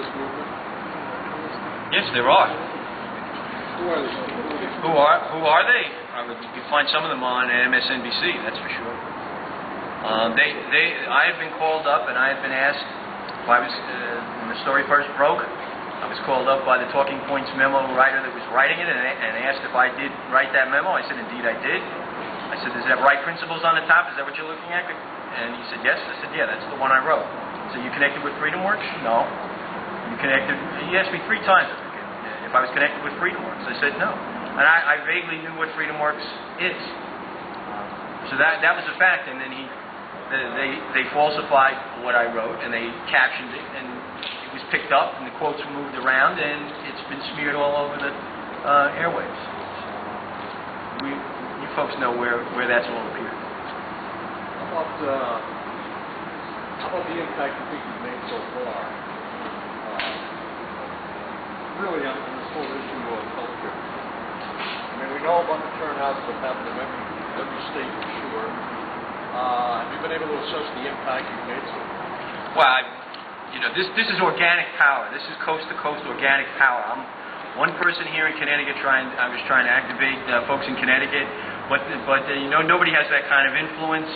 this movement? Yes, there are. Who are these people? Who are they? You find some of them on MSNBC, that's for sure. I have been called up and I have been asked, when the story first broke, I was called up by the Talking Points memo writer that was writing it and asked if I did write that memo. I said, indeed I did. I said, does it have right principles on the top? Is that what you're looking at? And he said, yes. I said, yeah, that's the one I wrote. So you connected with FreedomWorks? No. You connected? He asked me 3 times if I was connected with FreedomWorks. I said no. And I vaguely knew what FreedomWorks is. So that was a fact. And then they falsified what I wrote and they captioned it and it was picked up and the quotes were moved around and it's been smeared all over the airwaves. So you folks know where that's all appeared. How about the impact you think you've made so far? Really on this whole issue of healthcare. I mean, we know about the turnouts that happen in every state for sure. Have you been able to assess the impact you've made so far? Well, this is organic power. This is coast-to-coast organic power. I'm one person here in Connecticut I was trying to activate folks in Connecticut, but nobody has that kind of influence.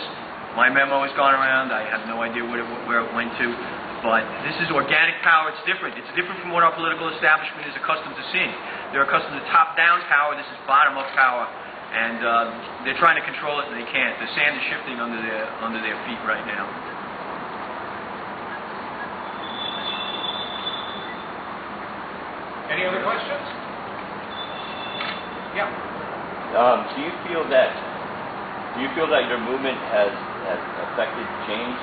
My memo has gone around. I have no idea where it went to. But this is organic power. It's different. It's different from what our political establishment is accustomed to seeing. They're accustomed to top-down power. This is bottom-up power. And they're trying to control it, and they can't. The sand is shifting under their feet right now. Any other questions? Yeah. Do you feel that your movement has affected change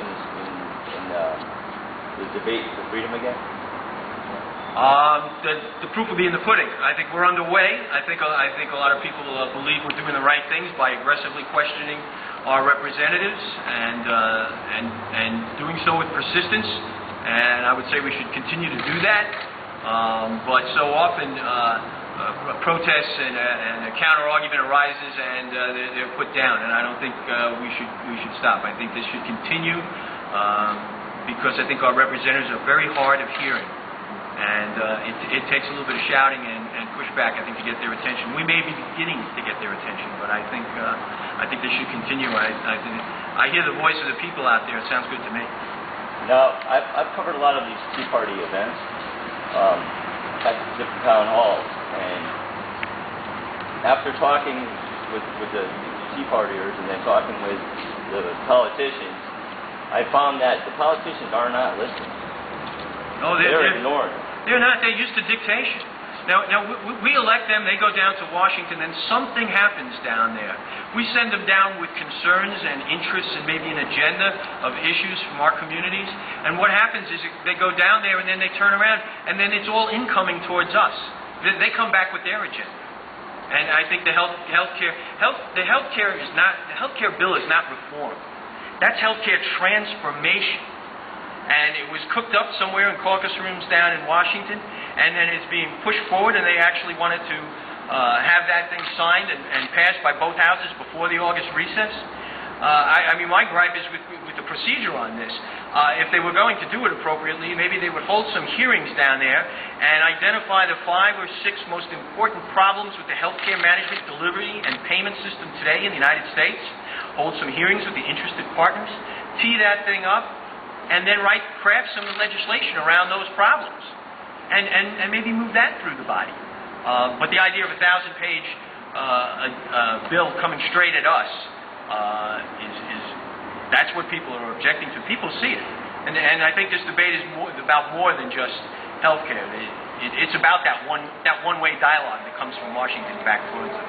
in the debate for freedom again? The proof will be in the pudding. I think we're underway. I think a lot of people believe we're doing the right things by aggressively questioning our representatives and doing so with persistence. And I would say we should continue to do that. But so often protests and a counter argument arises and they're put down. And I don't think we should stop. I think this should continue because I think our representatives are very hard of hearing. And it takes a little bit of shouting and pushback, I think, to get their attention. We may be beginning to get their attention, but I think this should continue. I hear the voice of the people out there. It sounds good to me. Now, I've covered a lot of these Tea Party events at different town halls, and after talking with the Tea Partiers and then talking with the politicians, I found that the politicians are not listening. No, they're ignored. They're not. They're used to dictation. Now we elect them. They go down to Washington, and something happens down there. We send them down with concerns and interests and maybe an agenda of issues from our communities. And what happens is they go down there, and then they turn around, and then it's all incoming towards us. They come back with their agenda. And I think the healthcare bill is not reform. That's healthcare transformation. And it was cooked up somewhere in caucus rooms down in Washington, and then it's being pushed forward, and they actually wanted to have that thing signed and passed by both houses before the August recess. I mean, my gripe is with the procedure on this. If they were going to do it appropriately, maybe they would hold some hearings down there and identify the 5 or 6 most important problems with the healthcare management, delivery, and payment system today in the United States. Hold some hearings with the interested partners, tee that thing up, and then craft some legislation around those problems, and maybe move that through the body. But the idea of a 1,000-page bill coming straight at us that's what people are objecting to. People see it, and I think this debate is about more than just healthcare. It's about that one-way dialogue that comes from Washington back towards us.